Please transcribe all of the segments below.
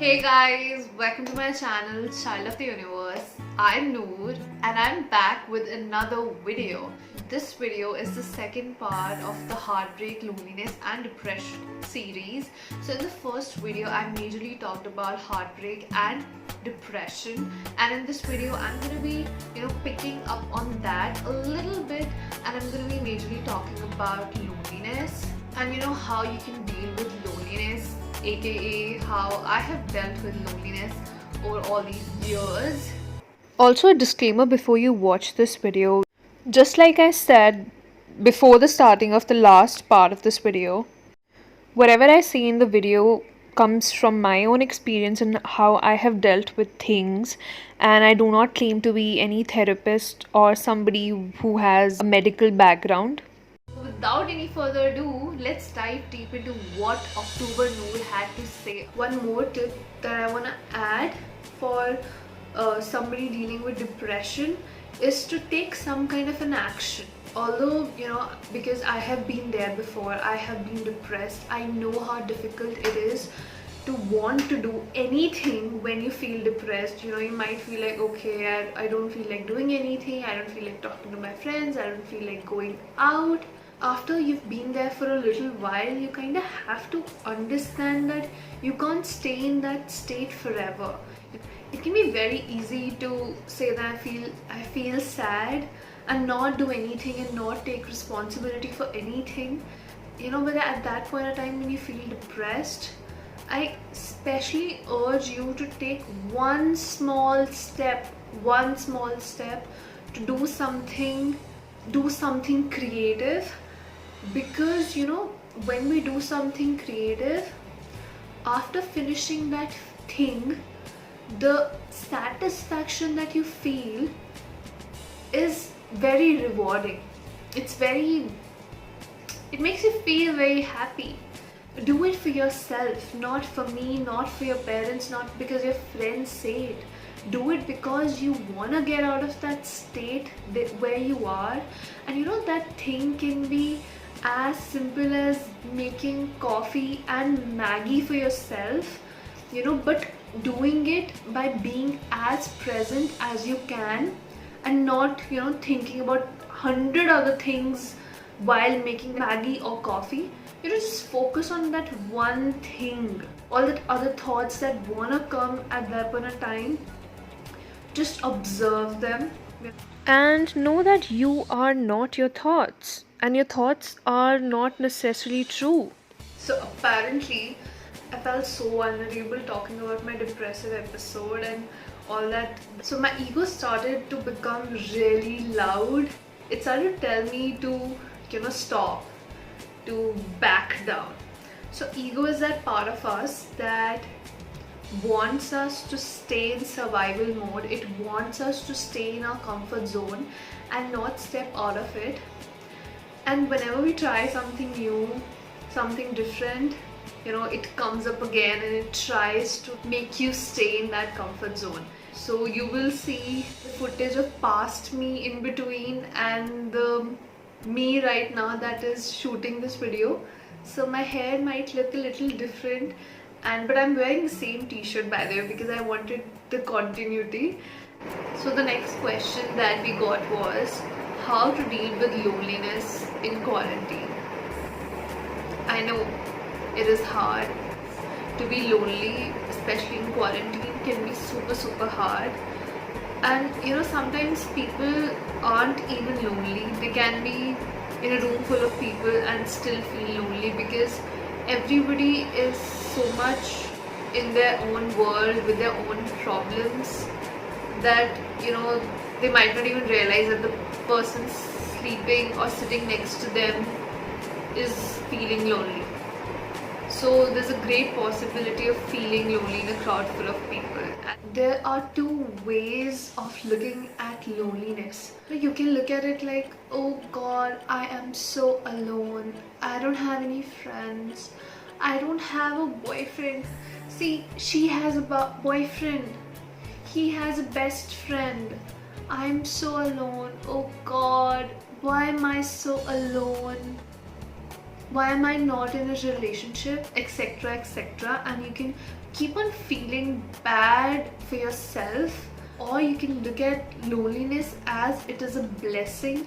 Hey guys, welcome to my channel Child of the Universe. I'm Noor and I'm back with another video. This video is the second part of the heartbreak, loneliness and depression series. So in the first video I majorly talked about heartbreak and depression, and in this video I'm going to be picking up on that a little bit, and I'm going to be majorly talking about loneliness and how you can deal with loneliness, aka how I have dealt with loneliness over all these years. Also, a disclaimer before you watch this video. Just like I said before the starting of the last part of this video, whatever I say in the video comes from my own experience and how I have dealt with things, and I do not claim to be any therapist or somebody who has a medical background. Without any further ado, let's dive deep into what October Noor had to say. One more tip that I want to add for somebody dealing with depression is to take some kind of an action. Although, because I have been there before, I have been depressed, I know how difficult it is to want to do anything when you feel depressed. You might feel like, okay, I don't feel like doing anything, I don't feel like talking to my friends, I don't feel like going out. After you've been there for a little while, you kind of have to understand that you can't stay in that state forever. It can be very easy to say that I feel sad and not do anything and not take responsibility for anything. But at that point of time when you feel depressed, I especially urge you to take one small step to do something creative. Because when we do something creative, after finishing that thing, the satisfaction that you feel is very rewarding. It makes you feel very happy. Do it for yourself, not for me, not for your parents, not because your friends say it. Do it because you want to get out of that state where you are. And that thing can be as simple as making coffee and Maggie for yourself, but doing it by being as present as you can and not thinking about 100 other things while making Maggie or coffee. Just focus on that one thing. All the other thoughts that wanna come at that point of time, just observe them and know that you are not your thoughts, and your thoughts are not necessarily true. So apparently I felt so vulnerable talking about my depressive episode and all that. So my ego started to become really loud. It started to tell me to stop, to back down. So ego is that part of us that wants us to stay in survival mode. It wants us to stay in our comfort zone and not step out of it. And whenever we try something new, something different, it comes up again and it tries to make you stay in that comfort zone. So you will see footage of past me in between and the me right now that is shooting this video. So my hair might look a little different, but I'm wearing the same t-shirt by the way because I wanted the continuity. So the next question that we got was how to deal with loneliness in quarantine. I know it is hard to be lonely, especially in quarantine. Can be super hard. And sometimes people aren't even lonely. They can be in a room full of people and still feel lonely because everybody is so much in their own world with their own problems that they might not even realize that the person sleeping or sitting next to them is feeling lonely. So there's a great possibility of feeling lonely in a crowd full of people. There are two ways of looking at loneliness. You can look at it like, oh God, I am so alone. I don't have any friends. I don't have a boyfriend. See, she has a boyfriend. He has a best friend. I'm so alone. Oh God, why am I so alone? Why am I not in a relationship, etc, etc. And you can keep on feeling bad for yourself, or you can look at loneliness as it is a blessing,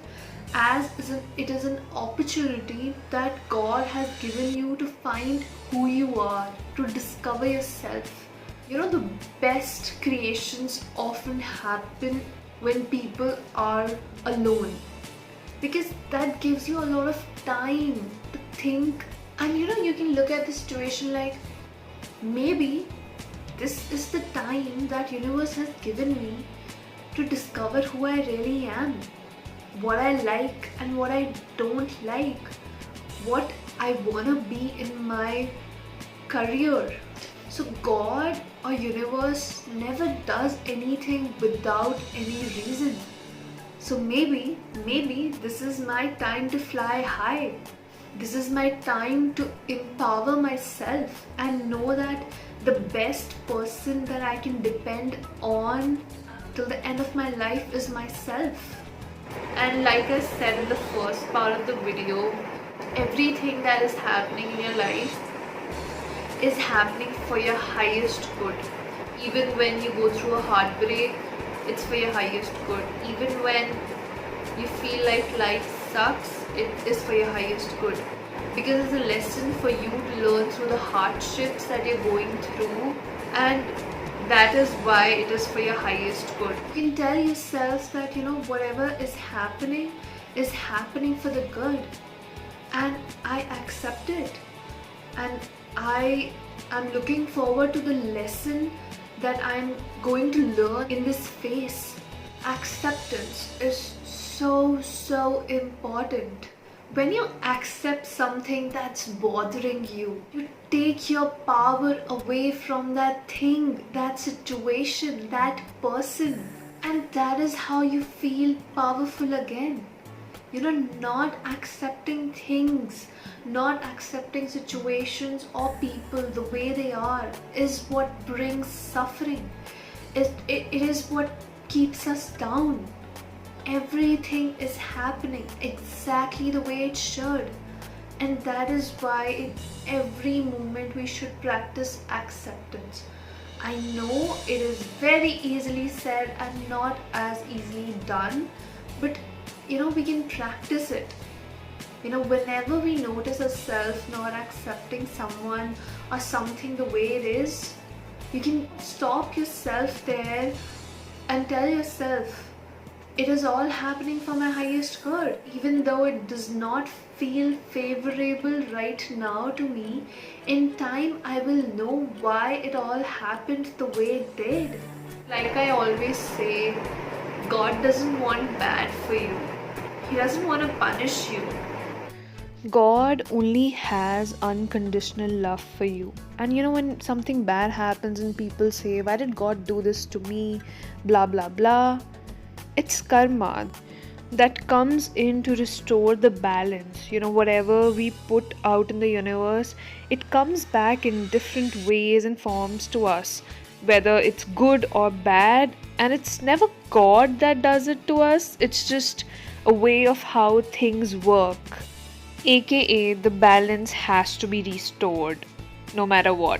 it is an opportunity that God has given you to find who you are, to discover yourself. You know, the best creations often happen when people are alone, because that gives you a lot of time to think. And you know, you can look at the situation like, maybe this is the time that universe has given me to discover who I really am, what I like and what I don't like, what I want to be in my career. So God or universe never does anything without any reason. So maybe this is my time to fly high. This is my time to empower myself and know that the best person that I can depend on till the end of my life is myself. And like I said in the first part of the video, everything that is happening in your life is happening for your highest good. Even when you go through a heartbreak, it's for your highest good. Even when you feel like life sucks, it is for your highest good. Because it's a lesson for you to learn through the hardships that you're going through, and that is why it is for your highest good. You can tell yourself that, you know, whatever is happening for the good, and I accept it, and I am looking forward to the lesson that I'm going to learn in this phase. Acceptance is so important. When you accept something that's bothering you, you take your power away from that thing, that situation, that person, and that is how you feel powerful again. You know, not accepting things, not accepting situations or people the way they are is what brings suffering. It is what keeps us down. Everything is happening exactly the way it should, and that is why in every moment we should practice acceptance. I know it is very easily said and not as easily done, but you know, we can practice it. You know, whenever we notice ourselves not accepting someone or something the way it is, you can stop yourself there and tell yourself, it is all happening for my highest good. Even though it does not feel favorable right now to me, in time I will know why it all happened the way it did. Like I always say, God doesn't want bad for you. He doesn't want to punish you. God only has unconditional love for you. And you know, when something bad happens and people say, why did God do this to me? Blah blah blah. It's karma that comes in to restore the balance. You know, whatever we put out in the universe, it comes back in different ways and forms to us, whether it's good or bad. And it's never God that does it to us, it's just a way of how things work. AKA, the balance has to be restored no matter what.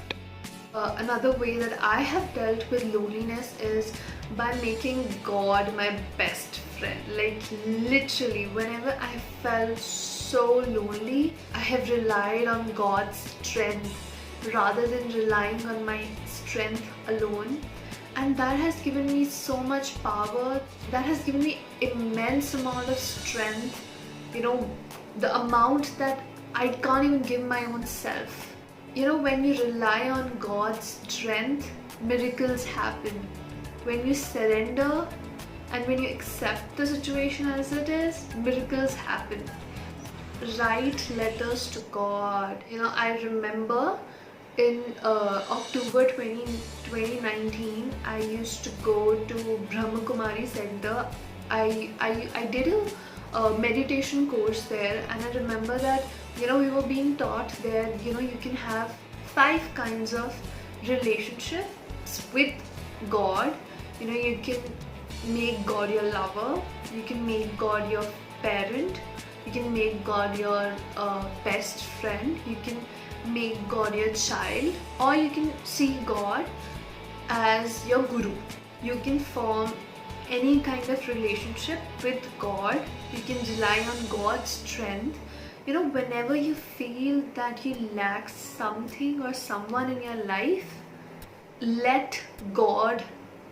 Another way that I have dealt with loneliness is by making God my best friend. Like literally, whenever I felt so lonely, I have relied on God's strength rather than relying on my strength alone. And that has given me so much power, that has given me immense amount of strength, you know, the amount that I can't even give my own self. You know, when you rely on God's strength, miracles happen. When you surrender and when you accept the situation as it is, miracles happen. Write letters to God. You know, I remember in October 2019, I used to go to Brahma Kumari Center. I did a meditation course there, and I remember that, you know, we were being taught there, you know, you can have 5 kinds of relationships with God. You know, you can make God your lover, you can make God your parent, you can make God your best friend, you can make God your child, or you can see God as your guru. You can form any kind of relationship with God. You can rely on God's strength. Whenever you feel that you lack something or someone in your life, let God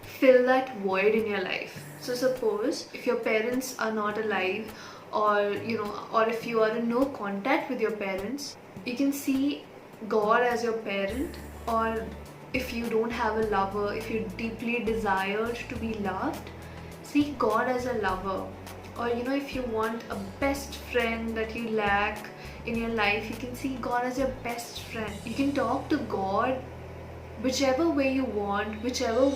fill that void in your life. So suppose if your parents are not alive, or if you are in no contact with your parents, you can see God as your parent. Or if you don't have a lover, if you deeply desired to be loved, see God as a lover. Or if you want a best friend that you lack in your life, you can see God as your best friend. You can talk to God whichever way you want, whichever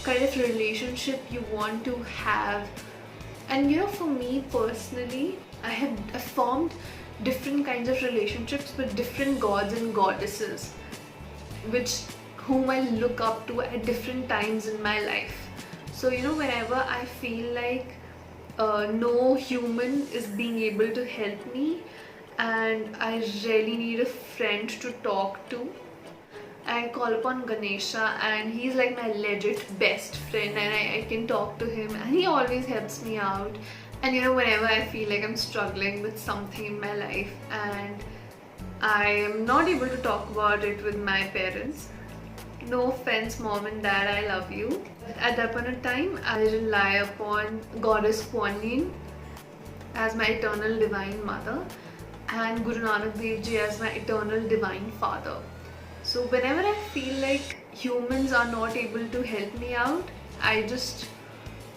kind of relationship you want to have. And for me personally, I have formed different kinds of relationships with different gods and goddesses, whom I look up to at different times in my life. So whenever I feel like no human is being able to help me and I really need a friend to talk to, I call upon Ganesha, and he's like my legit best friend, and I can talk to him and he always helps me out. And whenever I feel like I'm struggling with something in my life and I am not able to talk about it with my parents, no offense mom and dad, I love you. At that point of time, I rely upon Goddess Kuan Yin as my eternal divine mother and Guru Nanak Dev Ji as my eternal divine father. So whenever I feel like humans are not able to help me out, I just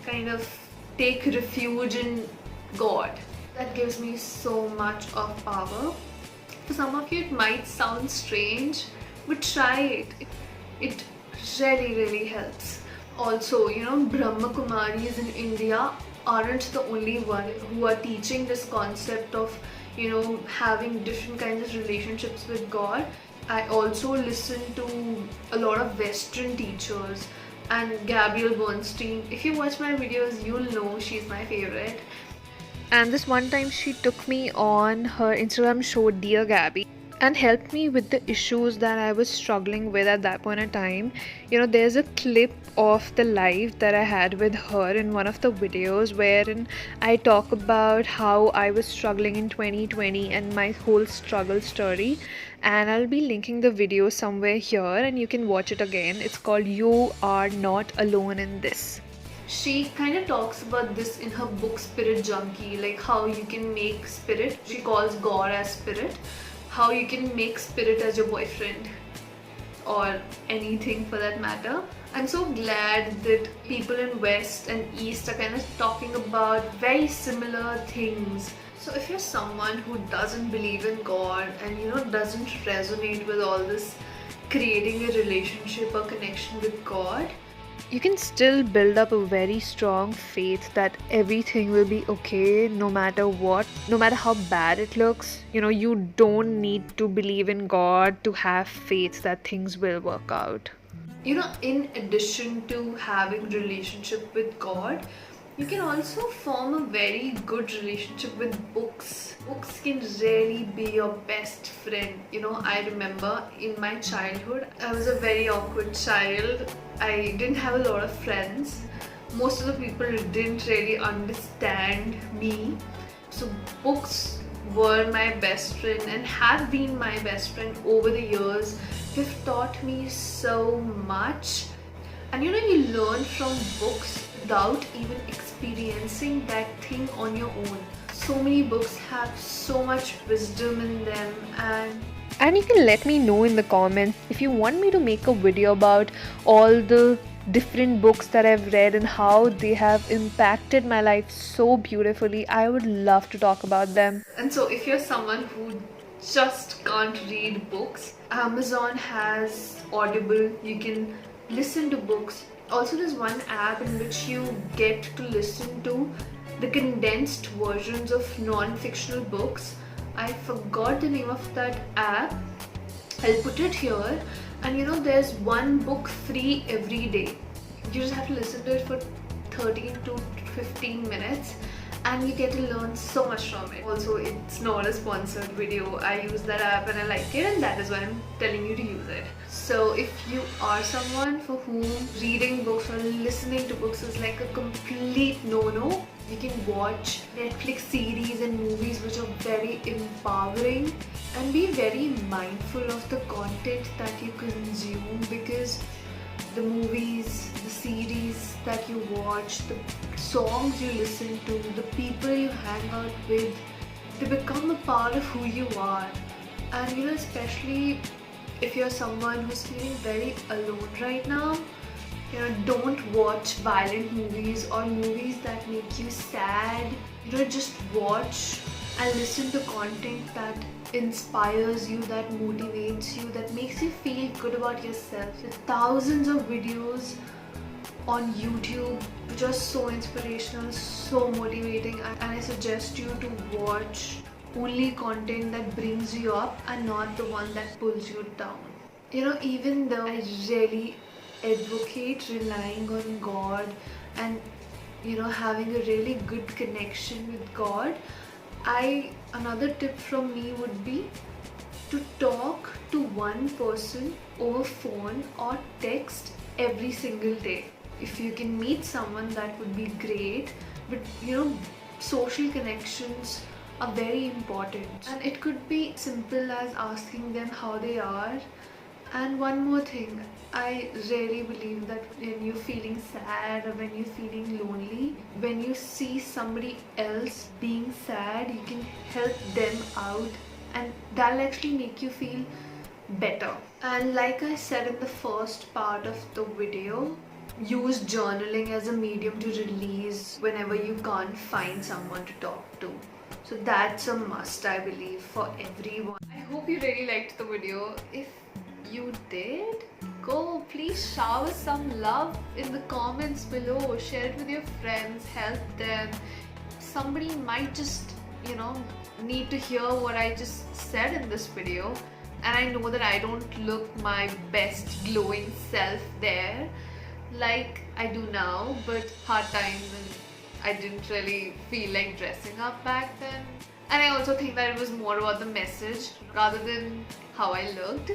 kind of take refuge in God. That gives me so much of power. For some of you it might sound strange, but try it. It really helps. Also, Brahma Kumaris in India aren't the only one who are teaching this concept of having different kinds of relationships with God. I also listen to a lot of Western teachers and Gabrielle Bernstein. If you watch my videos, you'll know she's my favorite. And this one time she took me on her Instagram show Dear Gabby and helped me with the issues that I was struggling with at that point in time. There's a clip of the live that I had with her in one of the videos wherein I talk about how I was struggling in 2020 and my whole struggle story, and I'll be linking the video somewhere here and you can watch it again. It's called You Are Not Alone in This. She kind of talks about this in her book Spirit Junkie, like how you can make spirit, she calls God as spirit, how you can make spirit as your boyfriend or anything for that matter. I'm so glad that people in West and East are kind of talking about very similar things. So if you're someone who doesn't believe in God and doesn't resonate with all this creating a relationship or connection with God, you can still build up a very strong faith that everything will be okay no matter what, no matter how bad it looks. You don't need to believe in God to have faith that things will work out. In addition to having relationship with God, you can also form a very good relationship with books. Books can really be your best friend. I remember in my childhood, I was a very awkward child. I didn't have a lot of friends. Most of the people didn't really understand me. So books were my best friend and have been my best friend over the years. They've taught me so much. And you learn from books without even experiencing that thing on your own. So many books have so much wisdom in them, and you can let me know in the comments if you want me to make a video about all the different books that I've read and how they have impacted my life so beautifully. I would love to talk about them. And so if you're someone who just can't read books, Amazon has Audible. You can listen to books. Also, there's one app in which you get to listen to the condensed versions of non-fictional books. I forgot the name of that app. I'll put it here. And there's one book free every day. You just have to listen to it for 13 to 15 minutes and you get to learn so much from it. Also, it's not a sponsored video. I use that app and I like it, and that is why I'm telling you to use it. So if you are someone for whom reading books or listening to books is like a complete no-no, you can watch Netflix series and movies which are very empowering, and be very mindful of the content that you consume, because the movies, the series that you watch, the songs you listen to, the people you hang out with, they become a part of who you are. And especially if you're someone who's feeling very alone right now, don't watch violent movies or movies that make you sad. Just watch and listen to content that inspires you, that motivates you, that makes you feel good about yourself. There's thousands of videos on YouTube which are so inspirational, so motivating, and I suggest you to watch only content that brings you up and not the one that pulls you down. Even though I really advocate relying on God and having a really good connection with God, another tip from me would be to talk to one person over phone or text every single day. If you can meet someone, that would be great, but social connections are very important, and it could be simple as asking them how they are. And one more thing, I really believe that when you're feeling sad or when you're feeling lonely, when you see somebody else being sad, you can help them out, and that'll actually make you feel better. And like I said in the first part of the video, use journaling as a medium to release whenever you can't find someone to talk to. So that's a must, I believe, for everyone. I hope you really liked the video. If you did, please shower some love in the comments below. Share it with your friends, help them. Somebody might just need to hear what I just said in this video, and I know that I don't look my best glowing self there like I do now, but hard times and I didn't really feel like dressing up back then. And I also think that it was more about the message rather than how I looked.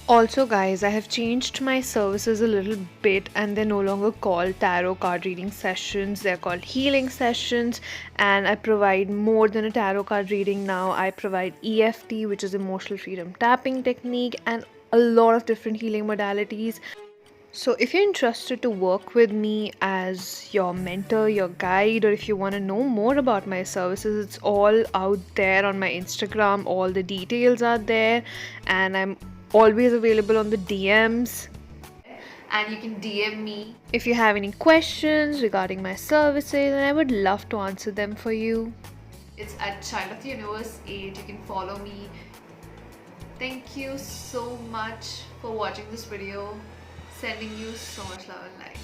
Also guys, I have changed my services a little bit, and they're no longer called tarot card reading sessions, they're called healing sessions, and I provide more than a tarot card reading now. I provide EFT, which is emotional freedom tapping technique, and a lot of different healing modalities. So if you're interested to work with me as your mentor, your guide, or if you want to know more about my services, it's all out there on my Instagram. All the details are there, and I'm always available on the DMs, and you can DM me if you have any questions regarding my services, and I would love to answer them for you. It's at Child of the Universe 8. You can follow me. Thank you so much for watching this video. Sending you so much love and light.